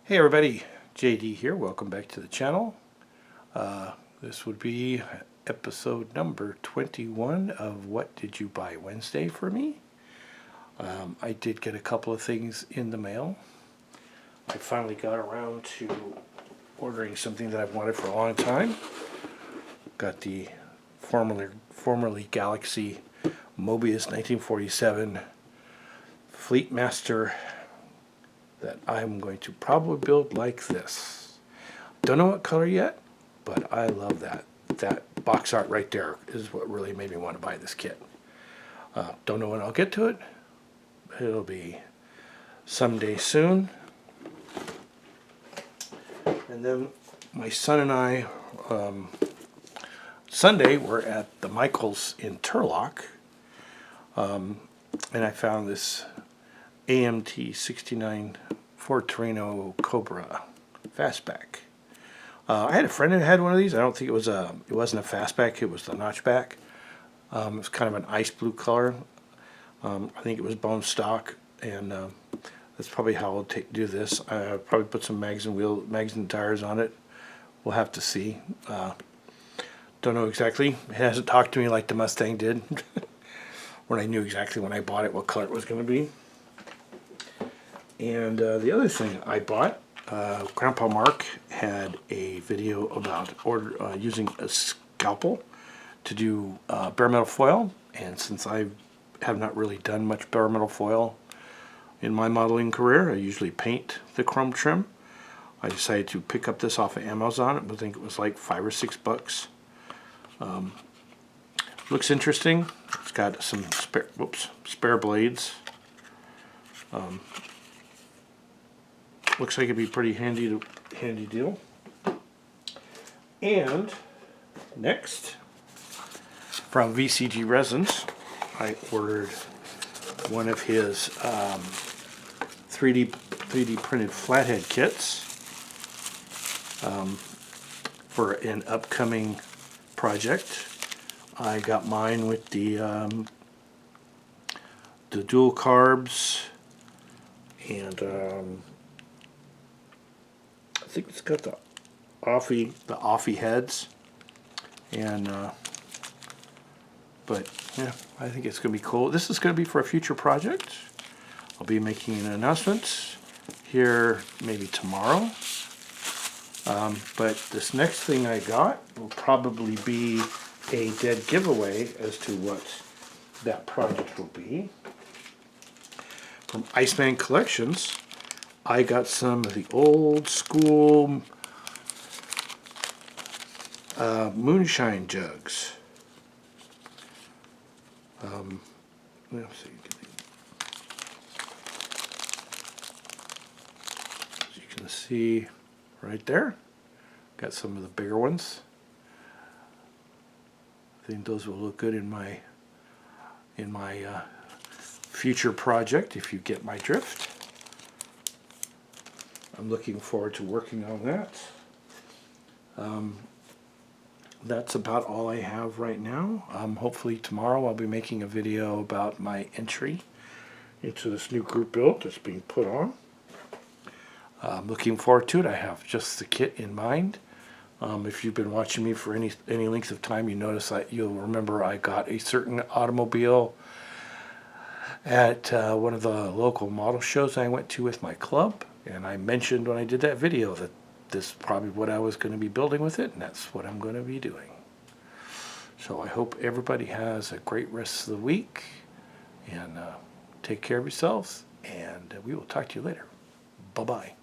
Hey everybody, JD here. Welcome back to the channel. This would be episode number 21 of What Did You Buy Wednesday for me. I did get a couple of things in the mail. I finally got around to ordering something that I've wanted for a long time. Got the formerly Galaxy Mobius 1947 Fleet Master that I'm going to probably build like this. Don't know what color yet, but I love that. That box art right there is what really made me want to buy this kit. Don't know when I'll get to it. It'll be someday soon. And then my son and I, Sunday, were at the Michaels in Turlock, and I found this AMT 69 Ford Torino Cobra fastback. I had a friend who had one of these. I don't think it wasn't a fastback. It was the notchback. It was kind of an ice blue color. I think it was bone stock, and that's probably how I'll do this. I'll probably put some magazine tires on it. We'll have to see. Don't know exactly. It hasn't talked to me like the Mustang did when I knew exactly when I bought it what color it was going to be. And the other thing I bought, Grandpa Mark had a video about using a scalpel to do bare metal foil, and since I have not really done much bare metal foil in my modeling career, I usually paint the chrome trim. I decided to pick up this off of Amazon. I think it was like $5 or $6. Looks interesting. It's got some spare blades. Looks like it'd be pretty handy deal. And next, from VCG Resins, I ordered one of his 3D printed flathead kits for an upcoming project. I got mine with the dual carbs, and I think it's got the offie heads, and but yeah, I think it's gonna be cool. This is gonna be for a future project. I'll be making an announcement here maybe tomorrow. But this next thing I got will probably be a dead giveaway as to what that project will be. From Iceman Collections, I got some of the old school moonshine jugs. Let's see. As you can see right there, got some of the bigger ones. I think those will look good in my future project, if you get my drift. I'm looking forward to working on that. That's about all I have right now. Hopefully tomorrow I'll be making a video about my entry into this new group build that's being put on. I'm looking forward to it. I have just the kit in mind. If you've been watching me for any length of time, you notice that you'll remember I got a certain automobile at one of the local model shows I went to with my club, and I mentioned when I did that video that this is probably what I was going to be building with it, and that's what I'm going to be doing. So I hope everybody has a great rest of the week, and take care of yourselves, and we will talk to you later. Bye-bye.